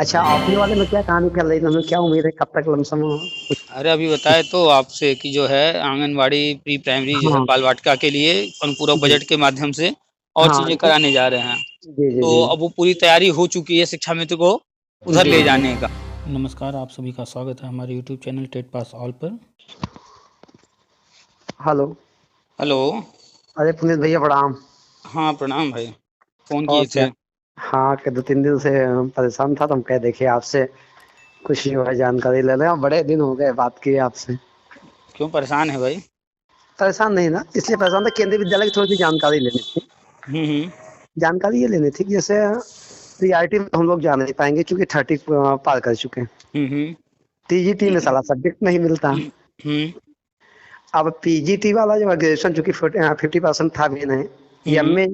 अच्छा, ऑफिस वाले में क्या कहानी चल रही है? तुम्हें क्या उम्मीद है कब तक लमसम कुछ? अरे अभी बताए तो आपसे कि जो है आंगनवाड़ी प्री प्राइमरी जो है हाँ। बाल वाटिका के लिए अनुपूरक जी। बजट के माध्यम से और हाँ चीजें जी। कराने जा रहे हैं। जी जी तो जी। अब वो पूरी तैयारी हो चुकी है शिक्षा मित्र को उधर जी ले जी। जाने का। नमस्कार, आप सभी का स्वागत है हमारे YouTube channel TET pass all पर। हेलो। हेलो। अरे पुनीत भैया प्रणाम। हाँ प्रणाम भाई, फोन और किए क्या? थे। हाँ, कि 2-3 दिन से परेशान था, तो हम कहे देखिए आपसे कुछ जो है जानकारी ले लें, और बड़े दिन हो गए बात किए आपसे। क्यों परेशान है भाई? परेशान नहीं ना, इसलिए परेशान था, केंद्रीय विद्यालय की थोड़ी सी जानकारी लेनी थी। हम्म। जानकारी ये लेनी थी कि जैसे सीआरटी में हम लोग जा नहीं पाएंगे क्योंकि 30 पार कर चुके हैं। हम्म। टीजीटी में साला सब्जेक्ट नहीं मिलता। हम्म। अब पीजीटी वाला जो है ग्रेजुएशन, चूंकि 50% था भी नहीं। हम्म। एमए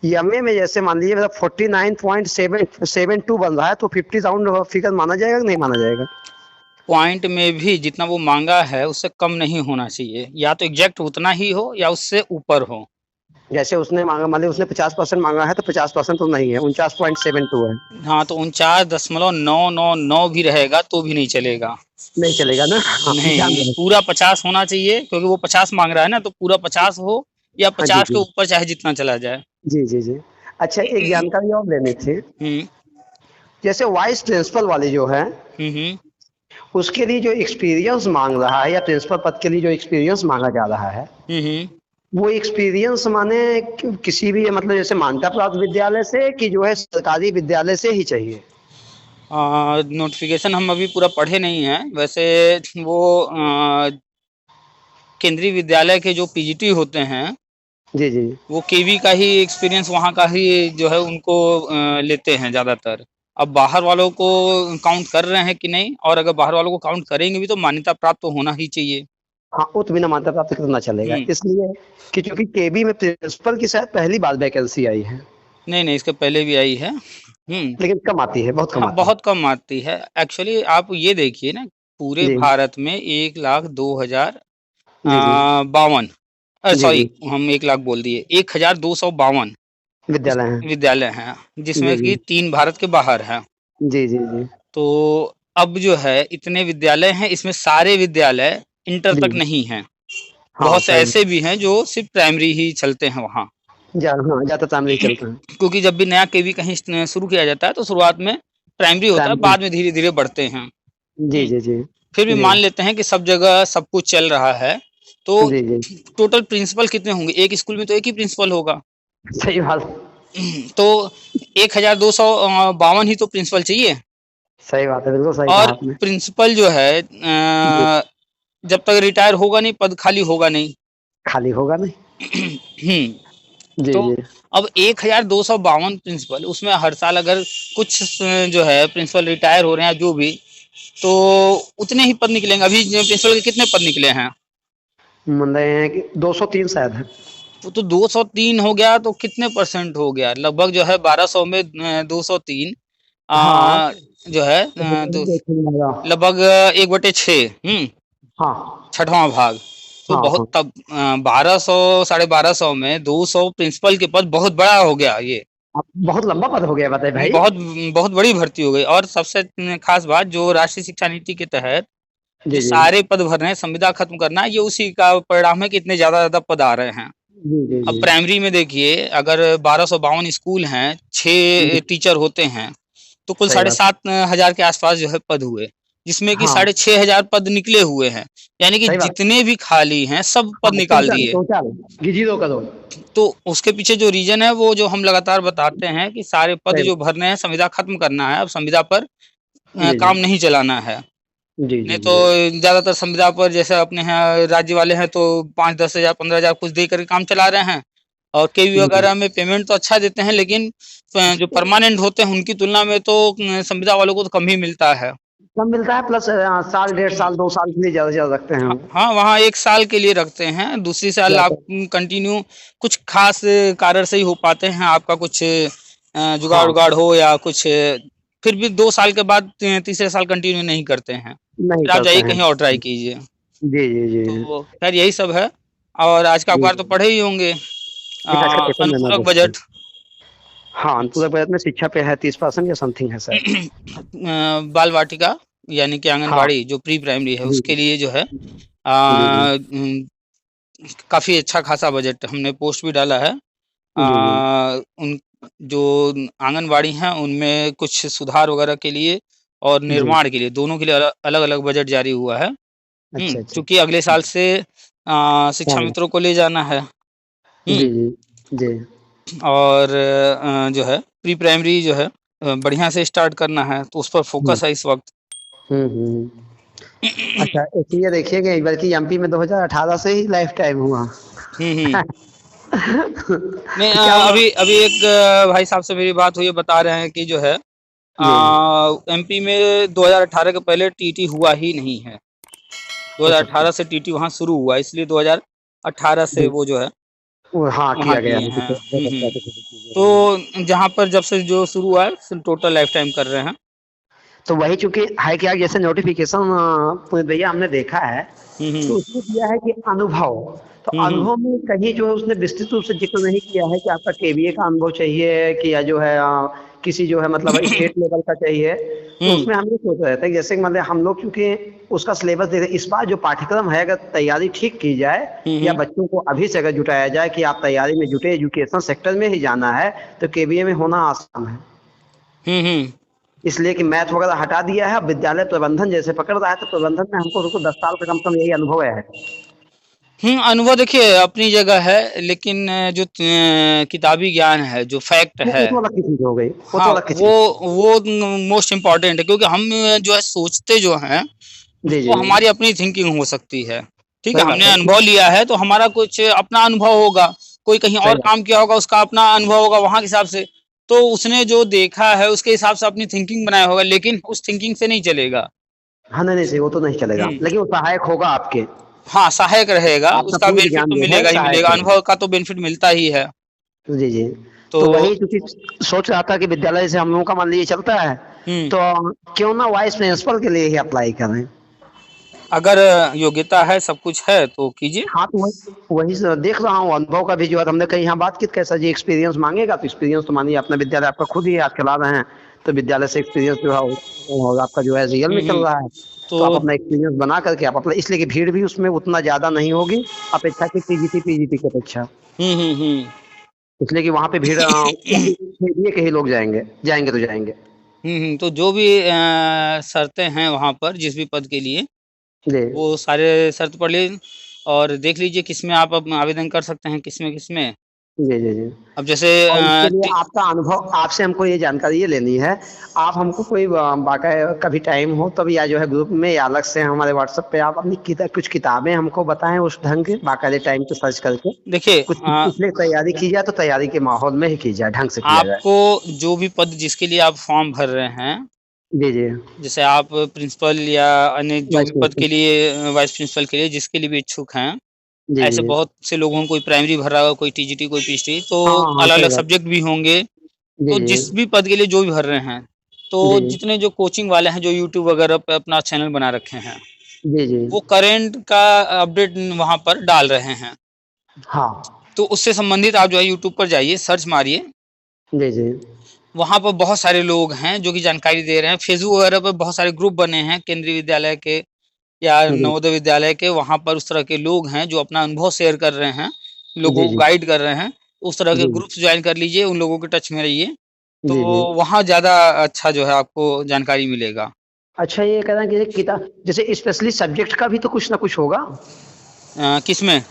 एमए में जैसे मान लीजिए मतलब 49.772 बन रहा है, तो 50 राउंड फिगर माना जाएगा कि नहीं माना जाएगा? पॉइंट में भी जितना वो मांगा है उससे कम नहीं होना चाहिए, या तो एग्जैक्ट उतना ही हो या उससे ऊपर हो। जैसे उसने मांगा, मान लीजिए उसने 50% मांगा है, तो 50% तो नहीं है, 49.72 है। हाँ तो 49.999 भी रहेगा तो भी नहीं चलेगा। नहीं चलेगा ना? हाँ, ध्यान नहीं, रहे। पूरा 50 होना चाहिए क्योंकि वो 50 मांग रहा है ना, तो पूरा 50 हो या हाँ जी 50 के जी। ऊपर चाहे जितना चला जाए। जी जी जी। अच्छा, एक जानकारी और लेनी थी। हम्म। जैसे वाइस प्रिंसिपल वाली जो है, हम्म। उसके लिए जो एक्सपीरियंस मांग रहा है, या प्रिंसिपल पद के लिए जो एक्सपीरियंस मांगा जा रहा है, हम्म। वो एक्सपीरियंस माने किसी भी मतलब जैसे मान्यता प्राप्त विद्यालय से, कि जो है सरकारी विद्यालय से ही चाहिए? नोटिफिकेशन हम अभी पूरा पढ़े नहीं है वैसे। वो केंद्रीय विद्यालय के जो पीजीटी होते हैं जी जी। वो केवी का ही एक्सपीरियंस वहाँ का ही जो है उनको लेते हैं ज़्यादातर। अब बाहर वालों को काउंट कर रहे हैं कि नहीं, और अगर बाहर वालों को काउंट करेंगे भी तो मान्यता प्राप्त तो होना ही चाहिए। हाँ, वो तो बिना मान्यता प्राप्त करना चलेगा, हुँ। इसलिए कि चूंकि केबी में प्रिंसिपल की शायद पहली बार वैकेंसी आई है। नहीं, नहीं, इसके पहले भी आई है। हुँ। लेकिन कम आती है, बहुत कम हाँ, आती है। बहुत कम आती है। एक्चुअली आप ये देखिए ना, पूरे जी भारत में 1,02,000 जी जी। 52 जी सॉरी जी। हम 1 लाख बोल दिए, 1,252 उस विद्यालय हैं। विद्यालय हैं, जी जिसमें जी। कि 3 भारत के बाहर हैं। जी जी जी। तो अब जो है इतने विद्यालय हैं, इसमें सारे विद्यालय इंटर जी तक जी। नहीं हैं। हाँ बहुत से सही। ऐसे भी हैं जो सिर्फ़ प्राइमरी ही चलते हैं वहाँ। हाँ, ज्यादा टाइम नहीं चलता है। क्योंकि जब भी नया केवी कहीं शुरू किया जाता है तो शुरुआत में प्राइमरी होता है, प्राइमरी। बाद में धीरे-धीरे बढ़ते हैं। जी हुँ। जी जी। फिर भी जी मान लेते हैं कि सब जगह सब कुछ चल रहा है, तो जी जी। टोटल प्रिंसिपल कितने होंगे? एक स्कूल में तो एक ही प्रिंसिपल होगा। सही बात। तो 1,252 ही तो प्रिंसिपल चाहिए। सही बात है, बिल्कुल सही कहा और आपने। प्रिंसिपल जो है जी। जब तक रिटायर होगा नहीं, पद खाली होगा नहीं। खाली होगा नहीं। जी तो जी। अब 1,252 प्रिंसिपल, उसमें हर साल अगर कुछ जो है प्रिंसिपल रिटायर हो रहे हैं जो भी, तो उतने ही पद निकलेंगे। अभी प्रिंसिपल के कितने पद निकले हैं? मान रहे हैं कि 203 शायद है। तो 203 हो गया तो कितने परसेंट हो गया? लगभग जो है 1200 में 203 हाँ, जो है तो देखिएगा। लगभग 1/6। हाँ छठवां भाग। तो हाँ बहुत हाँ। तब 1200 1250 में 200 प्रिंसिपल के पद बहुत बड़ा हो गया ये। अब बहुत लंबा पद हो गया, बताए भाई। बहुत बहुत बड़ी भर्ती हो गई, और सबसे खास बात जो राष्ट्रीय शिक्षा नीति के तहत जो जी जी। सारे पद भरने हैं, संविदा खत्म करना है, ये उसी का परिणाम है कि इतने ज्यादा पद आ रहे हैं। जी जी अब जी। प्राइमरी में देखिए, अगर 1252 स्कूल हैं, जी। 6 टीचर होते हैं, तो कुल सही साढ़े बात। सात हजार के आसपास जो है पद हुए, जिसमें कि हाँ, 6,500 पद निकले हुए हैं। यानी कि सही बात। जितने भी खाली हैं सब हाँ, पद निकाल टोटल दिए। टोटल गिजी दो करो। तो उसके पीछे जो रीजन है वो जो हम लगातार बताते हैं कि सारे पद सही जो बात। भरने हैं, संविदा खत्म करना है, अब संविदा पर जी जी। काम नहीं चलाना है। जी नहीं जी तो जी। ज्यादातर संविदा पर जैसे अपने यहाँ राज्य वाले हैं तो 5-10 हजार 15 हजार कुछ दे करके काम चला रहे हैं। और केवी जी। वगैरह में पेमेंट तो अच्छा देते हैं, लेकिन जो परमानेंट होते हैं उनकी तुलना में तो संविदा वालों को तो कम ही मिलता है। कम मिलता है, प्लस साल 1.5 साल 2 साल के लिए ज्यादा से ज्यादा रखते हैं हाँ वो। हाँ, वहाँ 1 साल के लिए रखते हैं, दूसरी साल आप ज्यादा। कंटिन्यू कुछ खास कारण से ही हो पाते हैं, आपका कुछ जुगाड़ हाँ, उगाड़ हो या कुछ फिर भी 2 साल के बाद तीसरे साल कंटिन्यू नहीं करते हैं, नहीं फिर आप करते जाइए हैं। कहीं और ट्राई कीजिए। जी जी जी। तो खैर यही सब है। और आज का जी। अखबार तो पढ़े ही होंगे, एक आज का पेपर लेना अनुपूरक दोस्त। बजट। हाँ, अनुपूरक बजट में शिक्षा पे है 30% या समथिंग है शायद। बाल वाटिका यानी कि हाँ, आंगनबाड़ी जो प्री प्राइमरी है जी, उसके लिए जो है जी, जी, काफी अच्छा खासा बजट हमने पोस्ट भी डाला है। जी, जी, उन जो आंगनबाड़ी हैं उनमें कुछ सुधार वगैरह के लिए और जी, निर्माण के लिए दोनों के लिए अलग अलग बजट जारी हुआ है। अच्छा, अच्छा। क्योंकि अगले साल से शिक्षा हाँ, मित्रों को ले जाना है। जी, हुँ, जी, जी। और जो है प्री प्राइमरी जो है बढ़िया से स्टार्ट करना है तो उस पर हुँ, फोकस है इस वक़्त। हुँ, हुँ। अच्छा, इसलिए देखिए कि बल्कि एमपी में 2018 से ही लाइफ टाइम हुआ। हुँ, हुँ। नहीं तो क्या हुआ? अभी अभी एक भाई साहब से मेरी बात हुई है बता रहे हैं कि जो है जी, एमपी में 2018 के पहले टीटी हुआ ही नहीं है। अच्छा, अच्छा। 2018 से टीटी वहाँ शुरू हुआ इसलिए 2018 से जी, वो जो है वो हाँ, वहाँ किया गया किए है हैं। कुछ बहुत अच्छी चीज़ें रही हैं। तो जहाँ पर जब से जो शुरू हुआ है टोटल लाइफ टाइम कर रहे हैं। तो वही चूँकि है क्या जैसे नोटिफ़िकेशन भैया हमने देखा है, हुँ, तो हुँ। उसमें दिया है कि अनुभव। तो हुँ, हुँ। अनुभव में कहीं जो है उसने विस्तृत रूप से ज़िक्र नहीं किया है कि आपका केबीए का अनुभव चाहिए कि या जो है किसी जो है मतलब स्टेट लेवल का चाहिए। तो हुँ, उसमें हम ये सोच रहे थे कि जैसे कि मतलब हम लोग चूँकि उसका सिलेबस दे रहे इस बार जो पाठ्यक्रम है अगर तैयारी ठीक की जाए हुँ, या हुँ। बच्चों को अभी से अगर जुटाया जाए कि आप तैयारी में जुटे एजुकेशन सेक्टर में ही जाना है, तो केबीए में होना आसान है। हुँ, हुँ। इसलिए कि मैथ वगैरह हटा दिया है, अब विद्यालय प्रबंधन जैसे पकड़ रहा है, तो प्रबंधन में हमको रुको 10 साल का कम से कम यही अनुभव है। अनुभव देखिए अपनी जगह है लेकिन जो किताबी ज्ञान है, जो फैक्ट वो है, तो अलग की चीज़ हो गई, वो तो हाँ, अलग की वो चीज़। वो मोस्ट इम्पोर्टेंट है क्योंकि हम जो है सोचते जो हैं, जी, वो जी। हमारी अपनी थिंकिंग हो सकती है। ठीक है? सही बात हमने है। अनुभव लिया है तो हमारा कुछ अपना अनुभव होगा, कोई कहीं सही और बात। काम किया होगा उसका अपना अनुभव होगा वहाँ के हिसाब से। तो उसने जो देखा है उसके हिसाब से अपनी थिंकिंग बनाया होगा लेकिन उस थिंकिंग से नहीं चलेगा। हाँ, नहीं, नहीं सही वो तो नहीं चलेगा, हुँ। लेकिन वो सहायक होगा आपके। हाँ, सहायक रहेगा, आपका उसका पूर्ण बेनिफिट ज्ञान तो जो है मिलेगा ही सहायक मिलेगा, होगा। अनुभव का तो बेनिफिट मिलता ही है। जी, जी। तो तो वही चूँकि सोच रहा था कि विद्यालय से हम लोगों का मान लीजिए चलता है, हुँ, तो क्यों ना वाइस प्रिंसिपल के लिए ही अप्लाई करें। अगर योग्यता है, सब कुछ है तो कीजिए। हाँ, तो वही वही स देख रहा हूँ अनुभव का भी जो है हमने कहीं यहाँ बात की कैसा जी एक्सपीरियंस माँगेगा, तो एक्सपीरियंस तो मानिए अपना विद्यालय आपका खुद ही आज चला रहे हैं, तो विद्यालय से एक्सपीरियंस जो है और आपका जो है रियल हुँ, में चल हुँ। रहा है। तो तो आप अपना एक्सपीरियंस बना करके आप अपना इसलिए कि भीड़ भी उसमें उतना ज़्यादा नहीं होगी, अपेक्षाकृत पीजीटी की अपेक्षा। हुँ, हुँ, हुँ। इसलिए कि वहाँ पे भीड़ एनडीए के ही लोग जाएँगे, जाएँगे तो जाएँगे। हुँ, हुँ, तो जो भी शर्तें हैं वहाँ पर जिस भी पद के लिए, जी। वो सारे शर्त पढ़ लीजिए और देख लीजिए किसमें आप अब आवेदन कर सकते हैं, किसमें। जी, जी, जी। अब जैसे और इसके लिए टी आपका अनुभव आपसे हमको ये जानकारी ये लेनी है। आप हमको कोई बाकायदा कभी टाइम हो तब या जो है ग्रुप में या अलग से हमारे व्हाट्सएप पे आप अपनी कुछ किताबें हमको बताएँ उस ढंग के बाकायदे टाइम पे सर्च करके। देखिए कुछ इसलिए तैयारी की जाए तो तैयारी के माहौल में ही की जाए, ढंग से किया जाए। आपको जो भी पद जिसके लिए आप फॉर्म भर रहे हैं, जी, जी। जैसे आप प्रिंसिपल या अन्य जो वाइस भी पद प्रिंसिपल। के लिए वाइस प्रिंसिपल के लिए जिसके लिए भी इच्छुक हैं, जी, ऐसे जी। बहुत से लोगों कोई प्राइमरी भर रहा होगा, कोई टीजीटी, कोई पीएचडी तो हाँ, हाँ, हाँ, सही अलग-अलग बात। सब्जेक्ट भी होंगे। जी, तो जी। जिस भी पद के लिए जो भी भर रहे हैं, जी, तो जी। जितने जो कोचिंग वाले हैं, जो यूट्यूब वगैरह पे अपना चैनल बना रखे हैं, जी, जी। वो करंट का अपडेट वहाँ पर डाल रहे हैं। हाँ। तो उससे संबंधित आप जो है यूट्यूब पर जाइए, सर्च मारिए, जी, जी। वहाँ पर बहुत सारे लोग हैं जो कि जानकारी दे रहे हैं। फेसबुक वगैरह पे बहुत सारे ग्रुप बने हैं केंद्रीय विद्यालय के या जी। नवोदय विद्यालय के, वहाँ पर उस तरह के लोग हैं जो अपना अनुभव शेयर कर रहे हैं, लोगों जी, को जी। गाइड कर रहे हैं। उस तरह के जी, ग्रुप्स जॉइन कर लीजिए, उन लोगों के टच में रहिए, तो जी, जी। वहाँ ज़्यादा अच्छा जो है आपको जानकारी मिलेगा। अच्छा ये कह रहे हैं कि ये जैसे स्पेशली सब्जेक्ट का भी तो कुछ ना कुछ होगा? किसमें?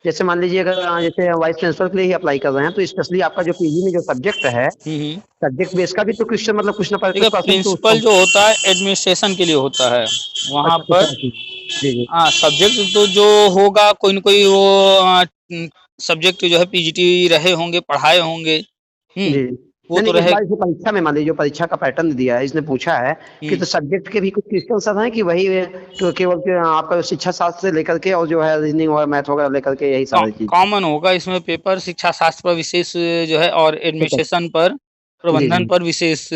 जैसे मान लीजिए अगर जैसे वाइस चांसलर के लिए ही अप्लाई कर रहे हैं, तो स्पेशली आपका जो पीजी में जो सब्जेक्ट है, हुँ, हुँ। सब्जेक्ट बेस का भी तो क्वेश्चन मतलब देखिए कुछ परसेंट तो प्रिंसिपल उसको जो होता है एडमिनिस्ट्रेशन के लिए होता है। वहाँ अच्छा कुछ पर और चीज़। जी, जी। सब्जेक्ट तो जो होगा कोई न कोई वो सब्जेक्ट जो है पीजीटी रहे होंगे, पढ़ाए होंगे। हुँ, जी। वो नहीं, तो नहीं इस रहे बार इसे परीक्षा में मान लीजिए जो परीक्षा का पैटर्न दिया है, इसने पूछा है कि हुँ। तो सब्जेक्ट के भी कुछ क्वेश्चन सब हैं कि वही तो केवल के आपका शिक्षा शास्त्र से लेकर के और जो है रीजनिंग और मैथ वगैरह लेकर के यही सारी चीज़? कॉमन होगा इसमें पेपर शिक्षा शास्त्र पर विशेष जो है और ठीक है। एडमिनिस्ट्रेशन पर, जी, प्रबंधन जी। पर विशेष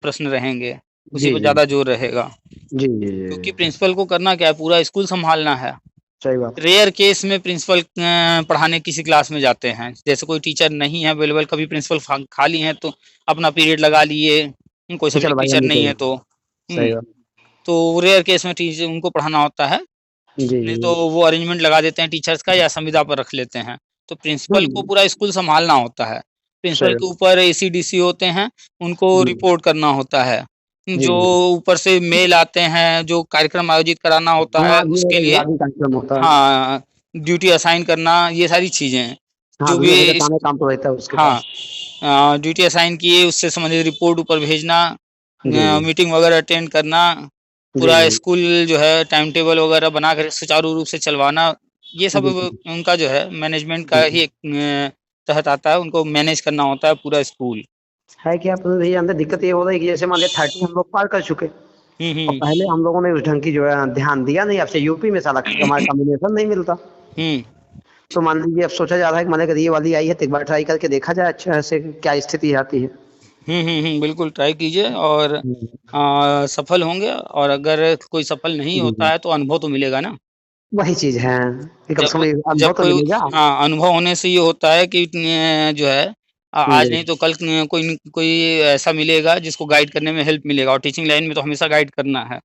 प्रश्न रहेंगे, उसी जी, पर जी। ज़्यादा जोर रहेगा। जी, जी, क्योंकि जी। प्रिंसिपल को करना क्या है, पूरा स्कूल सँभालना है। सही बात। रेयर केस में प्रिंसिपल पढ़ाने किसी क्लास में जाते हैं, जैसे कोई टीचर नहीं है अवेलेबल, कभी प्रिंसिपल खाली हैं तो अपना पीरियड लगा लिए, कोई कि चलो सब्जेक्ट भाई हम टीचर नहीं निकल है गए। तो। सही बात। तो रेयर केस में टीचर उनको पढ़ाना होता है, जी, जी, नहीं तो जी। वो अरेंजमेंट लगा देते हैं टीचर्स का या संविदा पर रख लेते हैं। तो प्रिंसिपल को हुँ, पूरा स्कूल सँभालना होता है। प्रिंसिपल सही के बात। ऊपर एसी-डीसी होते हैं, उनको जी, रिपोर्ट करना होता है। जी, जो जी। ऊपर से मेल आते हैं, जो कार्यक्रम आयोजित कराना होता हाँ, है ये उसके लिए लाठी कार्यक्रम होता है। हाँ, ड्यूटी असाइन करना, ये सारी चीज़ें हैं। हाँ, जो भी दुनिया भर का इस काम तो रहता है उसके हाँ, पास। ड्यूटी असाइन किए, उससे संबंधित रिपोर्ट ऊपर भेजना, जी, जी। मीटिंग वगैरह अटेंड करना, जी, पूरा जी। स्कूल जो है टाइम टेबल वगैरह बनाकर सुचारू रूप से चलवाना, ये सब जी, जी। उनका जो है मैनेजमेंट का जी, ही जी। एक तहत आता है, उनको मैनेज करना होता है पूरा स्कूल। है कि आप भैया अंदर दिक्कत ये हो रही है कि जैसे मान लिया 30 हम लोग पार कर चुके हुँ, और हुँ। पहले हम लोगों ने उस ढंग की जो है ध्यान दिया नहीं। अब से यूपी में साला हमारा कॉम्बिनेशन नहीं मिलता। हुँ। तो मान लीजिए अब सोचा जा रहा है कि मान अगर ये वाली आई है तो एक बार ट्राई करके देखा जाए अच्छा से क्या स्थिति आती है। हुँ, हुँ, हुँ, बिल्कुल ट्राई कीजिए और हुँ। सफल होंगे और अगर कोई सफल नहीं जी, होता जी। है तो अनुभव तो मिलेगा ना। वही चीज़ है कि कम से जब कम अनुभव जब तो कोई मिलेगा। हाँ, अनुभव होने से ये होता है कि जो है आज जी। नहीं तो कल कोई ऐसा मिलेगा जिसको गाइड करने में हेल्प मिलेगा और टीचिंग लाइन में तो हमेशा गाइड करना है।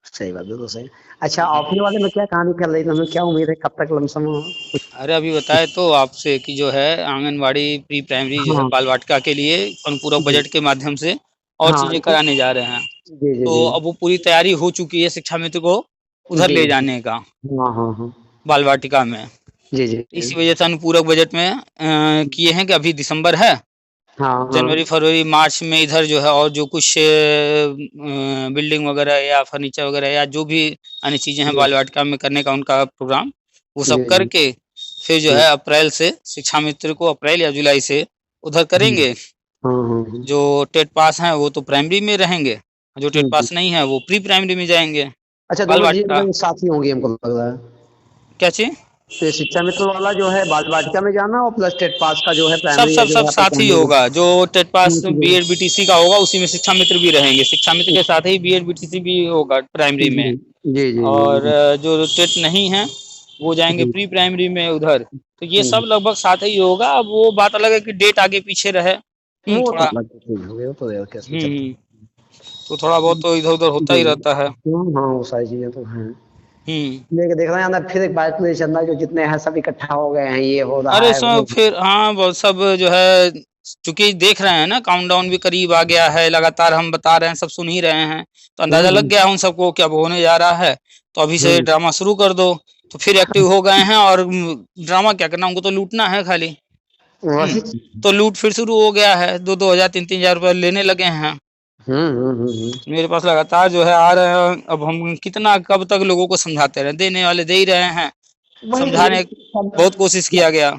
सही बात, बिल्कुल सही। अच्छा हुँ। ऑफिस वाले में क्या कहानी चल रही है? हमें क्या उम्मीद है कब तक लमसम कुछ? अरे अभी बताए तो आपसे कि जो है आंगनवाड़ी प्री प्राइमरी जो है हाँ, बाल वाटिका के लिए अनुपूरक जी। बजट के माध्यम से और हाँ, चीज़ें कराने जा रहे हैं। जी, जी, तो जी। अब वो पूरी तैयारी हो चुकी है शिक्षा मित्र को उधर जी, ले जी। जाने का, हाँ, हाँ, हाँ। बाल वाटिका में। जी, जी, इसी जी। वजह से अनुपूरक बजट में किए हैं कि अभी दिसंबर है, हाँ, जनवरी, हाँ। फरवरी, मार्च में इधर जो है और जो कुछ बिल्डिंग वगैरह या फर्नीचर वगैरह या जो भी अन्य चीज़ें हैं जी, बाल वाटिका में करने का उनका प्रोग्राम, वो जी, सब जी। करके फिर जो जी। है अप्रैल से शिक्षा मित्र को अप्रैल या जुलाई से उधर हुँ। करेंगे। हाँ, हाँ, हाँ। जो टेट पास हैं वो तो प्राइमरी में रहेंगे, जो टेट हुँ, हुँ। पास नहीं है वो प्री प्राइमरी में जाएँगे, अच्छा बाल दोनों चीज़ें वाटिका। मतलब एक साथ ही होंगी हमको लग रहा है। क्या चीज़? तो ये शिक्षा मित्र वाला जो है बाल वाटिका में जाना और प्लस टेट पास का जो है सब प्राइमरी या सब जो सब है अपना साथ ही प्राइमरी में होगा, जो टेट पास दोनों चीज़ें। बीएड बीटीसी का होगा उसी में शिक्षा मित्र भी रहेंगे। शिक्षा मित्र के साथ ही बीएड बीटीसी भी होगा प्राइमरी जी। में जी, जी, जी, और जी। जो टेट नहीं है, वो जाएँगे जी। प्री प्राइमरी में उधर। तो ये हुँ, सब हुँ। लगभग साथ ही होगा, अब वो बात अलग है कि डेट आगे पीछे रहे। वो तो थोड़ा अलग चीज़ हो गई, वो तो यार कैसे हुँ, चलता हुँ, तो थोड़ा बहुत तो इधर-उधर होता जी। ही रहता है। हाँ, हाँ, वो सारी चीज़ें तो हैं। हुँ। लेके देख रहे हैं ना फिर एक बात नहीं चल रहा है जो जितने हैं सब इकट्ठा हो गए हैं, ये हो रहा अरे है, वो सब फिर हाँ, वो सब जो है चूँकि देख रहे हैं ना काउंटडाउन भी करीब आ गया है, लगातार हम बता रहे हैं, सब सुन ही रहे हैं, तो हुँ, अंदाज़ा लग हुँ। गया है उन सबको कि अब होने जा रहा है, तो अभी से हुँ। ड्रामा शुरू कर दो। तो फिर एक्टिव हो गए हैं और ड्रामा क्या करना, उनको तो लूटना है खाली। हुँ, वही तो लूट फिर शुरू हो गया है, 2-2 हज़ार 3-3 हज़ार रुपए लेने लगे हैं। हुँ, हुँ, हुँ, हुँ। मेरे पास लगातार जो है आ रहे हैं, अब हम कितना कब तक लोगों को समझाते रहें, देने वाले दे ही रहे हैं, वही तो समझाने बहुत कोशिश किया गया।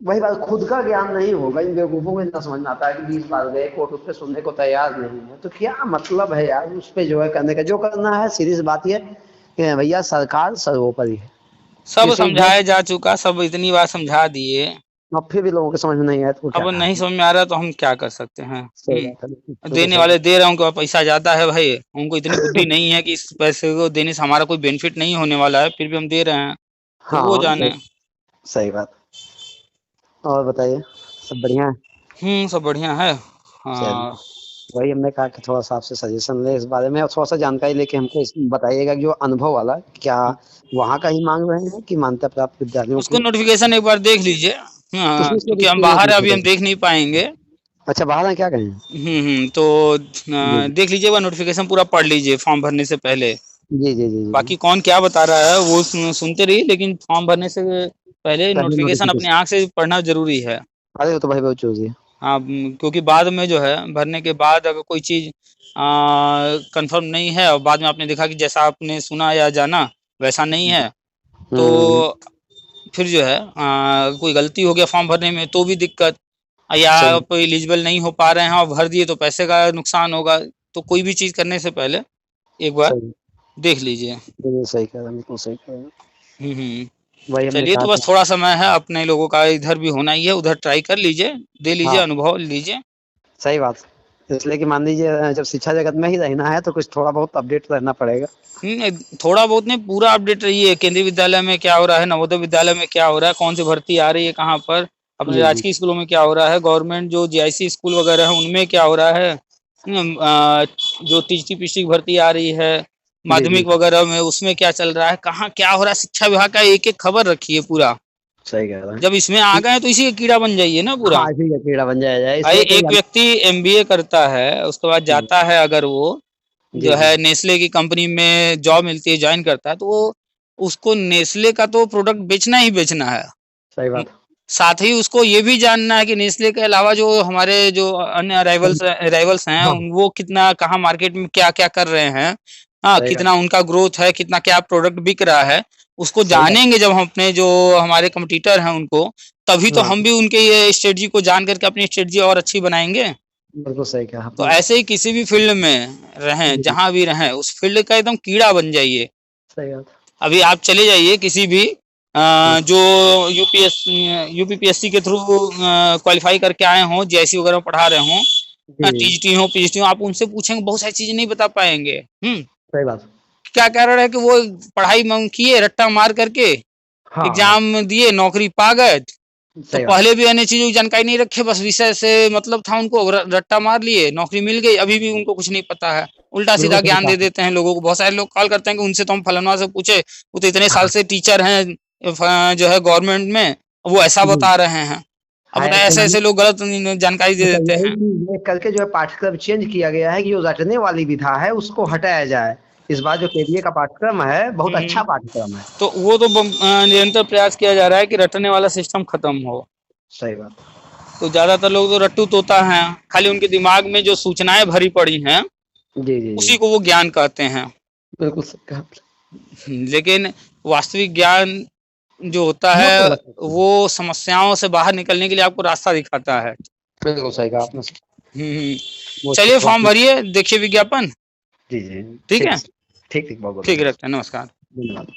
वही बात खुद का ज्ञान नहीं होगा इन बेवकूफों को इतना समझ में आता है कि 20 बार गए कोर्ट उस पे सुनने को तैयार नहीं है तो क्या मतलब है यार उस पे जो है करने का जो करना है सीधी सी बात ये कि भैया सरकार सर्वोपरि है सब किसी भी समझाया जा चुका, सब इतनी बार समझा दिए, अब फिर भी लोगों के समझ में नहीं आया तो वो क्या अब नहीं कहा समझ में आ रहा तो हम क्या कर सकते हैं? सही बात है बिल्कुल देने सही वाले दे रहे हैं, उनके पास पैसा ज़्यादा है भाई, उनको इतनी बुद्धि नहीं है कि इस पैसे को देने से हमारा कोई बेनिफिट नहीं होने वाला है, फिर भी हम दे रहे हैं, तो वो हाँ जाने। सही बात और बताइए सब बढ़िया है सब बढ़िया है। चलिए हाँ, वही हमने कहा कि थोड़ा सा आपसे सजेशन ले इस बारे में और थोड़ा सा जानकारी लेके हमको बताइएगा कि जो अनुभव वाला क्या वहाँ का ही मांग रहे हैं कि मान्यता प्राप्त विद्यालयों उसको की नोटिफ़िकेशन एक बार देख लीजिए। हाँ, उसमें क्योंकि हम बाहर हैं अभी हम से देख नहीं पाएँगे। अच्छा बाहर हैं क्या कहें तो जी देख लीजिए, वह नोटिफ़िकेशन पूरा पढ़ लीजिए फॉर्म भरने से पहले। जी जी जी जी बाकी कौन क्या बता रहा है वो सुनते रहिए, लेकिन फॉर्म भरने से पहले पहले नोटिफ़िकेशन अपनी नोटिफिकेशन आँख से पढ़ना ज़रूरी है। अरे वो तो भाई बहुत चूजी है हाँ, क्योंकि बाद में जो है भरने के बाद अगर कोई चीज़ कन्फर्म नहीं है और बाद में आपने देखा कि जैसा आपने सुना या जाना वैसा नहीं है, हम्म तो फिर जो है कोई गलती हो गया फॉर्म भरने में तो भी दिक्कत, या सही आप एलिजिबल नहीं हो पा रहे हैं और भर दिए तो पैसे का नुकसान होगा। तो कोई भी चीज़ करने से पहले एक बार सही देख लीजिए। बिल्कुल सही कह रहे हैं बिल्कुल सही कह रहे हैं हुँ। वही हमने चलिए कहा तो बस था थोड़ा समय है, अपने लोगों का इधर भी होना ही है, उधर ट्राई कर लीजिए, दे लीजिए, हाँ अनुभव लीजिए। सही बात इसलिए कि मान लीजिए जब शिक्षा जगत में ही रहना है तो कुछ थोड़ा बहुत अपडेट रहना पड़ेगा। थोड़ा बहुत नहीं, पूरा अपडेट रहिए। केंद्रीय विद्यालय में क्या हो रहा है, नवोदय विद्यालय में क्या हो रहा है, कौन सी भर्ती आ रही है कहाँ पर, अपने जी, जी। राजकीय स्कूलों में क्या हो रहा है, गवर्नमेंट जो जीआईसी स्कूल वगैरह है उनमें क्या हो रहा है, जो टीजी-पीसी की भर्ती आ रही है, जी, जी। माध्यमिक वगैरह में उसमें क्या चल रहा है, कहाँ क्या हो रहा है, शिक्षा विभाग का एक-एक खबर रखिए पूरा। सही कह रहे हैं। जब इसमें आ गए तो इसी का कीड़ा बन जाइए ना पूरा। हाँ, इसी का कीड़ा बन जाएगा, भाई इसलिए कोई एक व्यक्ति एमबीए करता है, उसके बाद जी, जाता है, अगर वो जी, जो जी। है नेस्ले की कंपनी में जॉब मिलती है, ज्वाइन करता है, तो वो उसको नेस्ले का तो प्रोडक्ट बेचना ही बेचना है। सही उम, बात। साथ ही उसको ये भी जानना है कि नेस्ले के अलावा जो हमारे जो अन्य राइवल्स हैं, हाँ, वो कितना कहाँ मार्केट में क्या-क्या कर रहे हैं। हाँ, सही कितना कहा, उनका ग्रोथ है, कितना क्या प्रोडक्ट बिक रहा है, उसको सही बात। जानेंगे जब हम अपने जो हमारे कॉम्पिटिटर हैं उनको, तभी तो हाँ, हम भी उनके ये स्ट्रेटजी को जान करके अपनी स्ट्रेटजी और अच्छी बनाएँगे। बिल्कुल सही कहा तो आपने। ऐसे ही किसी भी फील्ड में रहें, जी, जहाँ भी रहें, उस फील्ड का एकदम कीड़ा बन जाइए। सही बात। अभी आप चले जाइए किसी भी हुँ, जो यूपीपीएससी के थ्रू क्वालिफाई करके आए हों, जेईसी वगैरह में पढ़ा रहे हों, जी, टीजीटी हो, पीएचडी हो, आप उनसे पूछेंगे बहुत सारी चीज़ें नहीं बता पाएँगे। सही बात। क्या कारण है कि वो पढ़ाई म किए रट्टा मार करके, हाँ, हाँ, एग्ज़ाम दिए, नौकरी पा गए। तो सही बात। पहले भी अन्य चीज़ों की जानकारी नहीं रखे, बस विषय से मतलब था उनको, रट्टा मार लिए, नौकरी मिल गई, अभी भी उनको कुछ नहीं पता है। बिल्कुल उल्टा-सीधा सही ज्ञान कहा दे आपने। देते हैं लोगों को। बहुत सारे लोग कॉल करते हैं कि उनसे तो हम फलनवा से पूछे, वो तो इतने साल हाँ, से टीचर हैं जो है गवर्नमेंट में, वो ऐसा जी। बता रहे हैं। अब हाँ, बताइए एक्चुअली ऐसे-ऐसे लोग गलत जानकारी दे मतलब देते यही हैं। ये करके जो है पाठ्यक्रम चेंज किया गया है कि जो रटने वाली विधा है उसको हटाया जाए। इस बार जो केडीए का पाठ्यक्रम है बहुत अच्छा पाठ्यक्रम है। तो वो तो निरंतर प्रयास किया जा रहा है कि रटने वाला सिस्टम खत्म हो। सही बात। तो ज़्यादातर लोग तो रट्टू तोता हैं, खाली उनके दिमाग में जो सूचनाएँ भरी पड़ी हैं, जी, जी, जी। उसी को वो ज्ञान कहते हैं। बिल्कुल सही कहा आपने। लेकिन वास्तविक ज्ञान जो होता वो है, तो अलग होता है। वो समस्याओं से बाहर निकलने के लिए आपको रास्ता दिखाता है। बिल्कुल सही कहा आपने। हुँ। वो चलिए चीज़ फॉर्म बहुत भरिए, देखिए विज्ञापन, जी, जी। ठीक ठीक है? है। ठीक, ठीक, बहुत-बहुत ठीक है, धन्यवाद। रखते हैं, नमस्कार। धन्यवाद।